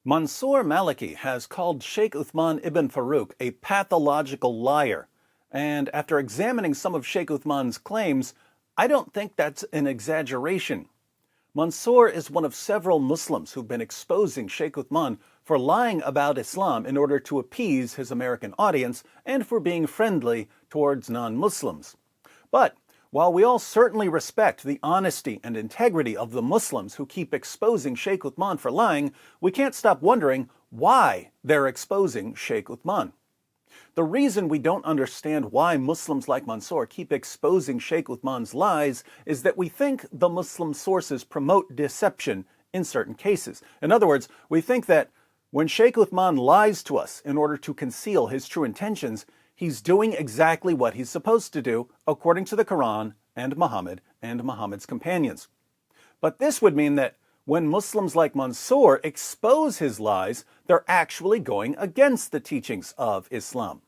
Mansour Maliki has called Sheikh Uthman ibn Farouk a pathological liar, and after examining some of Sheikh Uthman's claims, I don't think that's an exaggeration. Mansour is one of several Muslims who've been exposing Sheikh Uthman for lying about Islam in order to appease his American audience and for being friendly towards non-Muslims. But while we all certainly respect the honesty and integrity of the Muslims who keep exposing Sheikh Uthman for lying, we can't stop wondering why they're exposing Sheikh Uthman. The reason we don't understand why Muslims like Mansour keep exposing Sheikh Uthman's lies is that we think the Muslim sources promote deception in certain cases. In other words, we think that when Sheikh Uthman lies to us in order to conceal his true intentions, he's doing exactly what he's supposed to do according to the Quran and Muhammad and Muhammad's companions. But this would mean that when Muslims like Mansour expose his lies, they're actually going against the teachings of Islam.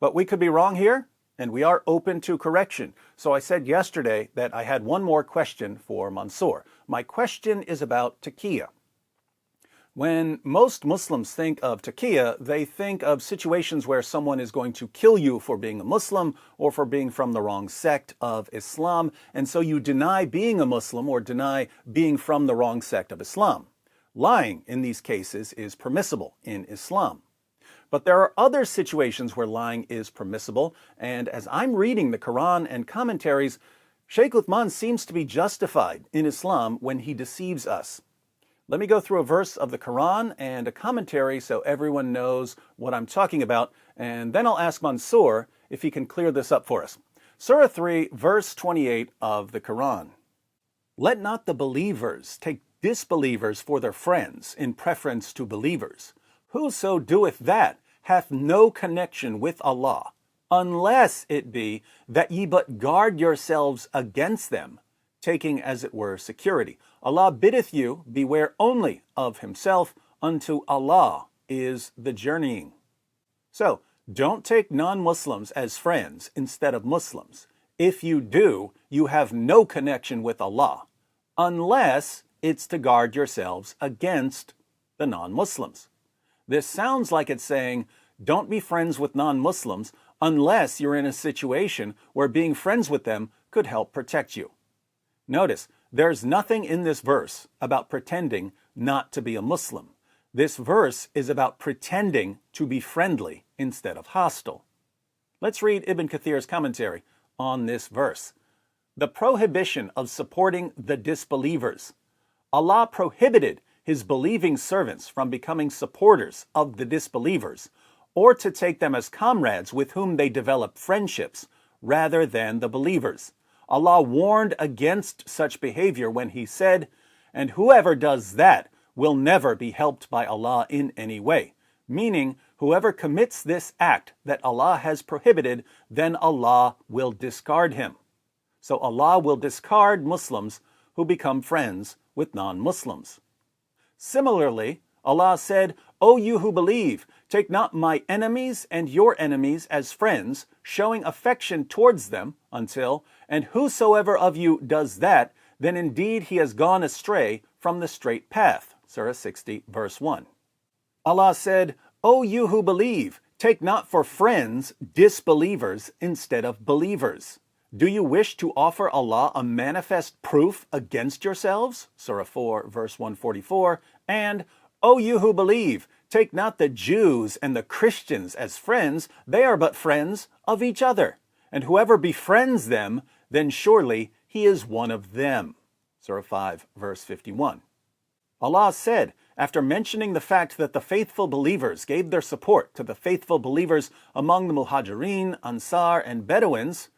But we could be wrong here, and we are open to correction. So I said yesterday that I had one more question for Mansour. My question is about Taqiyya. When most Muslims think of Taqiyya, they think of situations where someone is going to kill you for being a Muslim or for being from the wrong sect of Islam, and so you deny being a Muslim or deny being from the wrong sect of Islam. Lying in these cases is permissible in Islam. But there are other situations where lying is permissible, and as I'm reading the Quran and commentaries, Sheikh Uthman seems to be justified in Islam when he deceives us. Let me go through a verse of the Quran and a commentary so everyone knows what I'm talking about, and then I'll ask Mansour if he can clear this up for us. Surah 3, verse 28 of the Quran. Let not the believers take disbelievers for their friends in preference to believers. Whoso doeth that hath no connection with Allah, unless it be that ye but guard yourselves against them, taking as it were security. Allah biddeth you beware only of himself, unto Allah is the journeying. So, don't take non-Muslims as friends instead of Muslims. If you do, you have no connection with Allah, unless it's to guard yourselves against the non-Muslims. This sounds like it's saying, don't be friends with non-Muslims unless you're in a situation where being friends with them could help protect you. Notice, there's nothing in this verse about pretending not to be a Muslim. This verse is about pretending to be friendly instead of hostile. Let's read Ibn Kathir's commentary on this verse. The prohibition of supporting the disbelievers. Allah prohibited his believing servants from becoming supporters of the disbelievers, or to take them as comrades with whom they develop friendships, rather than the believers. Allah warned against such behavior when he said, and whoever does that will never be helped by Allah in any way, meaning whoever commits this act that Allah has prohibited, then Allah will discard him. So Allah will discard Muslims who become friends with non-Muslims. Similarly, Allah said, O you who believe, take not my enemies and your enemies as friends, showing affection towards them, until, and whosoever of you does that, then indeed he has gone astray from the straight path. Surah 60, verse 1. Allah said, O you who believe, take not for friends disbelievers instead of believers. Do you wish to offer Allah a manifest proof against yourselves? Surah 4, verse 144. And, O you who believe, take not the Jews and the Christians as friends, they are but friends of each other. And whoever befriends them, then surely he is one of them. Surah 5, verse 51. Allah said, after mentioning the fact that the faithful believers gave their support to the faithful believers among the Muhajirin, Ansar, and Bedouins,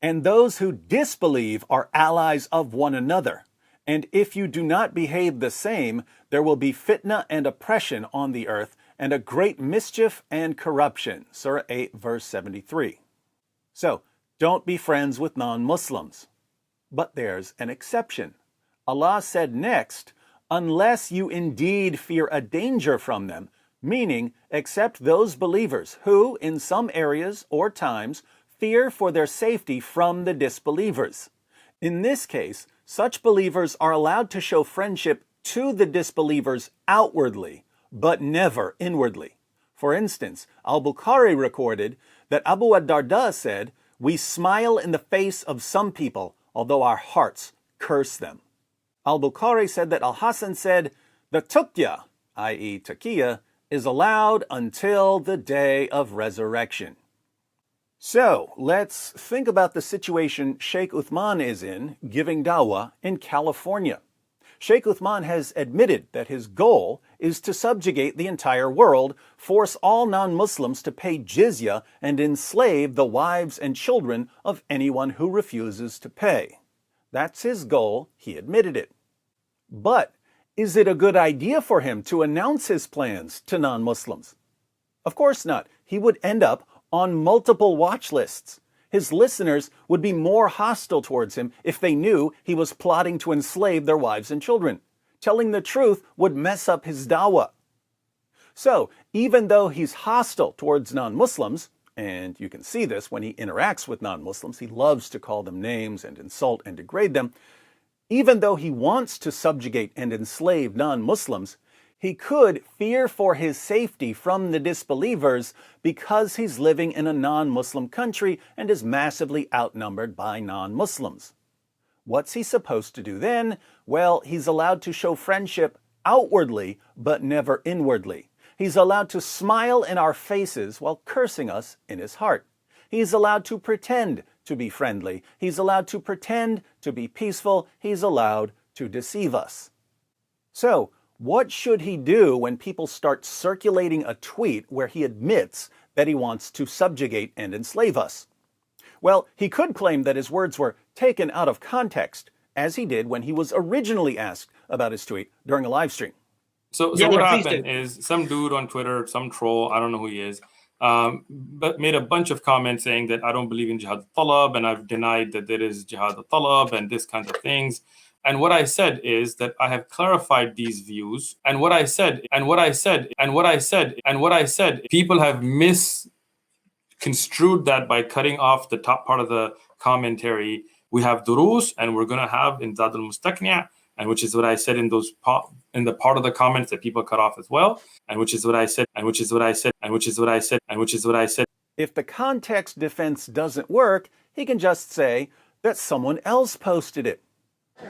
and those who disbelieve are allies of one another. And if you do not behave the same, there will be fitna and oppression on the earth, and a great mischief and corruption. Surah 8, verse 73. So, don't be friends with non-Muslims. But there's an exception. Allah said next, unless you indeed fear a danger from them, meaning except those believers who, in some areas or times, fear for their safety from the disbelievers. In this case, such believers are allowed to show friendship to the disbelievers outwardly, but never inwardly. For instance, al-Bukhari recorded that Abu ad-Darda said, "We smile in the face of some people, although our hearts curse them." Al-Bukhari said that Al-Hasan said, "The Taqiyya, i.e. Taqiyya, is allowed until the day of resurrection." So, let's think about the situation Sheikh Uthman is in, giving dawah in California. Sheikh Uthman has admitted that his goal is to subjugate the entire world, force all non-Muslims to pay jizya, and enslave the wives and children of anyone who refuses to pay. That's his goal, he admitted it. But is it a good idea for him to announce his plans to non-Muslims? Of course not. He would end up on multiple watch lists. His listeners would be more hostile towards him if they knew he was plotting to enslave their wives and children. Telling the truth would mess up his dawah. So, even though he's hostile towards non-Muslims, and you can see this when he interacts with non-Muslims, he loves to call them names and insult and degrade them, even though he wants to subjugate and enslave non-Muslims, he could fear for his safety from the disbelievers because he's living in a non-Muslim country and is massively outnumbered by non-Muslims. What's he supposed to do then? Well, he's allowed to show friendship outwardly, but never inwardly. He's allowed to smile in our faces while cursing us in his heart. He's allowed to pretend to be friendly. He's allowed to pretend to be peaceful. He's allowed to deceive us. So, what should he do when people start circulating a tweet where he admits that he wants to subjugate and enslave us? Well, he could claim that his words were taken out of context, as he did when he was originally asked about his tweet during a live stream. So what happened is some dude on Twitter, some troll, I don't know who he is, but made a bunch of comments saying that I don't believe in jihad al-talab and I've denied that there is jihad al-talab and this kind of things. And what I said is that I have clarified these views. And what I said, people have misconstrued that by cutting off the top part of the commentary. We have durus, and we're going to have in Zad al-Mustaqni', and which is what I said in the part of the comments that people cut off as well, and which is what I said. If the context defense doesn't work, he can just say that someone else posted it.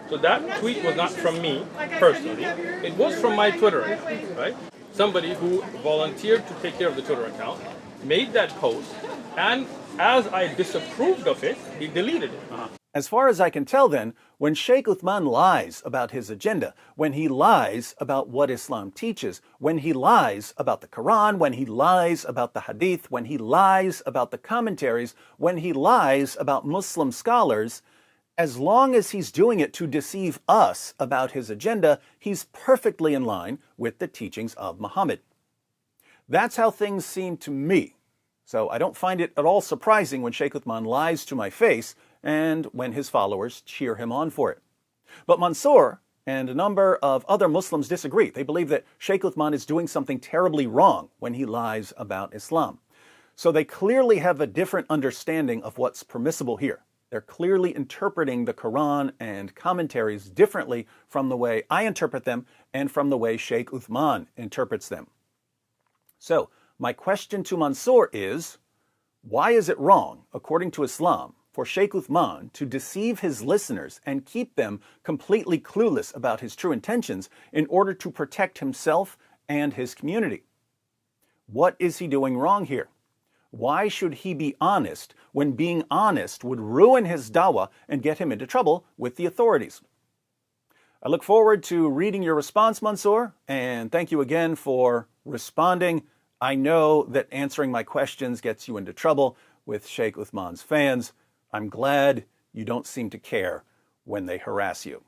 So that tweet was not from me personally. It was from my Twitter account, right? Somebody who volunteered to take care of the Twitter account made that post, and as I disapproved of it, he deleted it. As far as I can tell then, when Sheikh Uthman lies about his agenda, when he lies about what Islam teaches, when he lies about the Quran, when he lies about the Hadith, when he lies about the commentaries, when he lies about Muslim scholars, as long as he's doing it to deceive us about his agenda, he's perfectly in line with the teachings of Muhammad. That's how things seem to me. So I don't find it at all surprising when Sheikh Uthman lies to my face and when his followers cheer him on for it. But Mansour and a number of other Muslims disagree. They believe that Sheikh Uthman is doing something terribly wrong when he lies about Islam. So they clearly have a different understanding of what's permissible here. They're clearly interpreting the Quran and commentaries differently from the way I interpret them and from the way Sheikh Uthman interprets them. So, my question to Mansour is, why is it wrong, according to Islam, for Sheikh Uthman to deceive his listeners and keep them completely clueless about his true intentions in order to protect himself and his community? What is he doing wrong here? Why should he be honest when being honest would ruin his dawah and get him into trouble with the authorities? I look forward to reading your response, Mansour, and thank you again for responding. I know that answering my questions gets you into trouble with Sheikh Uthman's fans. I'm glad you don't seem to care when they harass you.